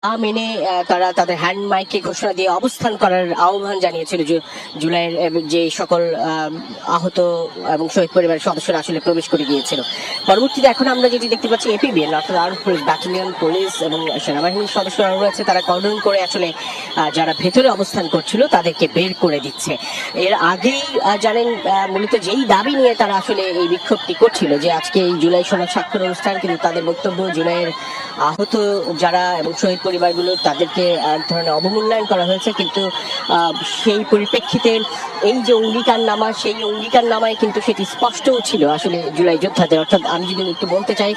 মেনে তারা তাদের হ্যান্ড মাইকে ঘোষণা দিয়ে অবস্থান করার আহ্বান জানিয়েছিল। জুলাইয়ের যে সকল আহত এবং শহীদ পরিবারের সদস্যরা আসলে প্রবেশ করে গিয়েছিল। পরবর্তীতে এখন আমরা যেটি দেখতে পাচ্ছি এপিবিএন অর্থাৎ আর্ম পুলিশ ব্যাটালিয়ন পুলিশ এবং সেনাবাহিনীর সদস্যরা রয়েছে, তারা কর্ডন করে আসলে যারা ভেতরে অবস্থান করছিল তাদেরকে বের করে দিচ্ছে। এর আগেই জানেন মূলত যেই দাবি নিয়ে তারা আসলে এই বিক্ষোভটি করছিল যে আজকে এই জুলাই সনদ স্বাক্ষর অনুষ্ঠান, কিন্তু তাদের বক্তব্য জুলাইয়ের আহত যারা এবং শহীদ পরিবারগুলো তাদেরকে এক ধরনের অবমূল্যায়ন করা হয়েছে। কিন্তু সেই পরিপ্রেক্ষিতে এই যে অঙ্গীকারনামা, সেই অঙ্গীকারনামায় কিন্তু সেটি স্পষ্টও ছিল আসলে জুলাই যোদ্ধাদের। অর্থাৎ আমি যদি একটু বলতে চাই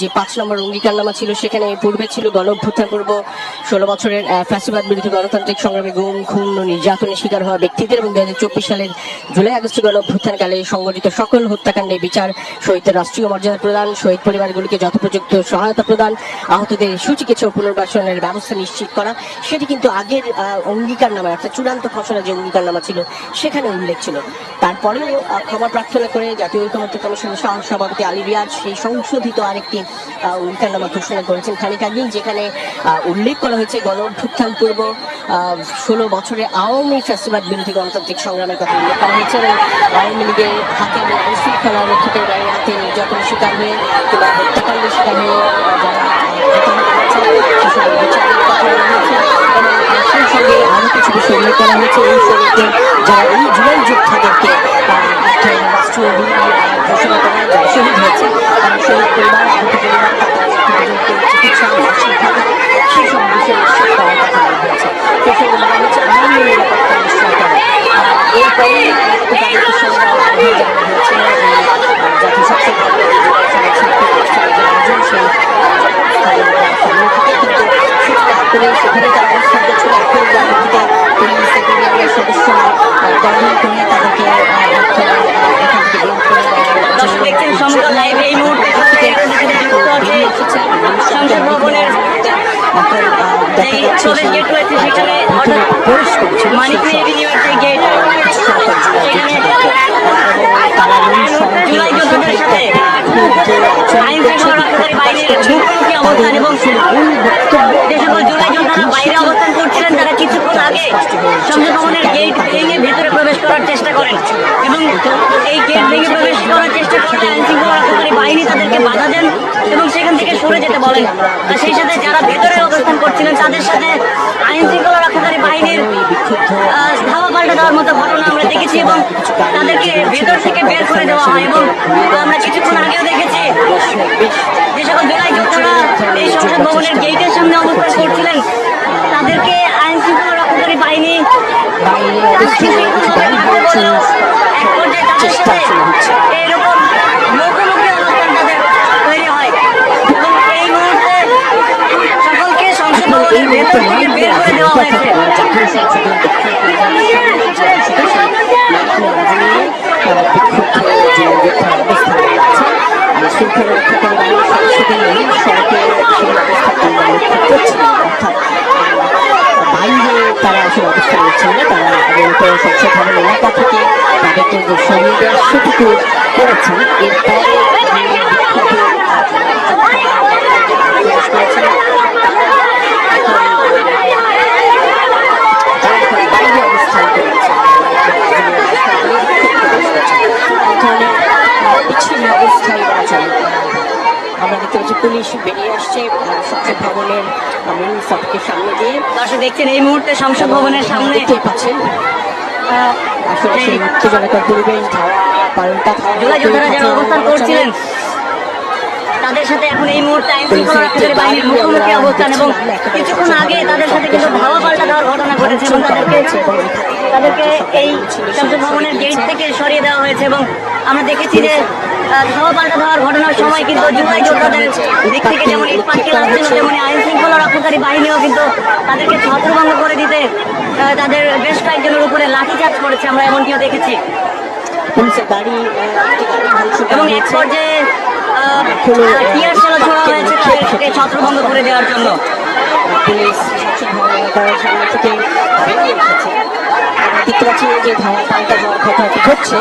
যে 5 নম্বর অঙ্গীকারনামা ছিল, সেখানে পূর্বে ছিল গণ অভ্যুত্থান পূর্ব 16 বছরের ফ্যাসিবাদ বিরোধী গণতান্ত্রিক সংগ্রামে গুম খুন ও নির্যাতনের শিকার হওয়া ব্যক্তিদের এবং 2024 সালের জুলাই আগস্ট গণ অভ্যুত্থানকালে সংঘটিত সকল হত্যাকাণ্ডে বিচার, শহীদদের রাষ্ট্রীয় মর্যাদা প্রদান, শহীদ পরিবারগুলিকে যথোপযুক্ত সহায়তা প্রদান, আহতদের সুচিকিৎসা ও পুনর্বাসনের ব্যবস্থা নিশ্চিত করা। সেটি কিন্তু আগের অঙ্গীকারনামা অর্থাৎ চূড়ান্ত খসড়া যে অঙ্গীকারনামা ছিল সেখানে উল্লেখ ছিল। তারপরেও ক্ষমা প্রার্থনা করে জাতীয় ঐকমত্য কমিশনের সভাপতি আলী রিয়াজ সেই সংশোধিত আরেকটি অঙ্গীকারনামা ঘোষণা করেছেন খানিক আগেই, যেখানে উল্লেখ করা হয়েছে গণ অভ্যুত্থান পূর্ব 16 বছরে আওয়ামী ফ্যাসিবাদ বিরোধী গণতান্ত্রিক সংগ্রামের কথা উল্লেখ করা হয়েছে এবং আওয়ামী লীগের হাতে এবং আইনশৃঙ্খলা রক্ষকের বাহিনীর হাতে নির্যাতনের শিকার হয়ে কিংবা হত্যাকাণ্ডের শিকার হয়ে যারা সেই সঙ্গে আরো কিছু বিষয় উল্লেখ করা হয়েছে। এই শহীদদের যারা এই জুলাই যোদ্ধাদেরকে রাষ্ট্রীয় ঘোষণা করা যারা শহীদ হয়েছে এবং শহীদ পরিবার আহত পরিবার চিকিৎসা মানসিক ভাতা সেই সব বিষয়ে নিশ্চিত করার কথা বলা হয়েছে। সেই সঙ্গে বলা হচ্ছে আইনি নিরাপত্তা নিশ্চয় করা। এরপরে তাদেরকে সঙ্গে জানানো হয়েছে জাতিসংঘ সেখানে তারা অবস্থান করছিল। এখন পুলিশ সেক্রেটারিয়াটের সদস্যরা গঠন করে তাদেরকে বাইরে অবস্থান করছিলেন তারা কিছুক্ষণ আগে সংসদ ভবনের গেট ভেঙে ভেতরে প্রবেশ করার চেষ্টা করেন এবং এই গেট ভেঙে প্রবেশ করার চেষ্টা করলে আইন শৃঙ্খলা রক্ষাকারী বাহিনী তাদেরকে বাধা দেন এবং সেখান থেকে সরে যেতে বলেন। আর সেই সাথে যারা ভেতরে অবস্থান করছিলেন তাদের সাথে আইন শৃঙ্খলা রক্ষাকারী বাহিনীর ধাওয়া পাল্টা দেওয়ার মতো ঘটনা আমরা দেখেছি এবং তাদেরকে ভেতর থেকে বের করে দেওয়া হয়। এবং আমরা কিছুক্ষণ আগেও দেখেছি যে সকল জুলাই যোদ্ধারা এই সংসদ ভবনের গেটের সামনে অবস্থান করছিলেন তাদেরকে আইন শৃঙ্খলা রক্ষাকারী বাহিনী এরকম মুখোমুখি অবস্থান তাদের তৈরি হয় এবং এই মুহূর্তে সকলকে সংসদ ভবনের ভেতর থেকে বের করে দেওয়া হয়েছে। বাইরে তারা আসলে অবস্থান নিচ্ছেন না, তারা সংসদ ভবন এলাকা থেকে তাদেরকে সরিয়ে দেওয়ার সেটুকু করেছেন। এরপরে বাইরে অবস্থান করেছেন, এই ধরনের বিচ্ছিন্ন অবস্থায় বলা চলে। আমরা দেখতে পাচ্ছি পুলিশ বেরিয়ে আসছে সংসদ ভবনের মূল ফটকের সামনে দিয়ে। দর্শক দেখছেন এই মুহূর্তে সংসদ ভবনের সামনে দেখতে পাচ্ছেন আসলে সেই উত্তেজনাকর পরিবেশ, জুলাই যোদ্ধারা যারা অবস্থান করছিলেন তাদের সাথে এখন এই মুহূর্তে আইন শৃঙ্খলা রক্ষাকারী বাহিনীর মুখোমুখি অবস্থান এবং কিছুক্ষণ আগে তাদের সাথে কিন্তু ধাওয়া পাল্টা দেওয়ার ঘটনা ঘটেছে এবং তাদেরকে এই সংসদ ভবনের গেট থেকে সরিয়ে দেওয়া হয়েছে এবং আমরা দেখেছি যে ধাওয়া পাল্টা দেওয়ার ঘটনার সময় কিন্তু জুলাই যোদ্ধাদের দিক থেকে যেমন ইট পাটকেল আসছিল তেমনি আইন শৃঙ্খলা রক্ষাকারী বাহিনীও কিন্তু তাদেরকে ছত্রভঙ্গ করে দিতে তাদের বেশ কয়েকজনের উপরে লাঠিচার্জ করেছে, আমরা এমনটিও দেখেছি এবং এক পর্যায়ে টিয়ার সেল ছোড়া হয়েছে তাদেরকে ছত্রভঙ্গ করে দেওয়ার জন্য। পুলিশ সামনে থেকে বেরিয়ে এসেছে, দেখতে পাচ্ছি যে ধাওয়া পাল্টা যাওয়ার ঘটনাটি ঘটছে।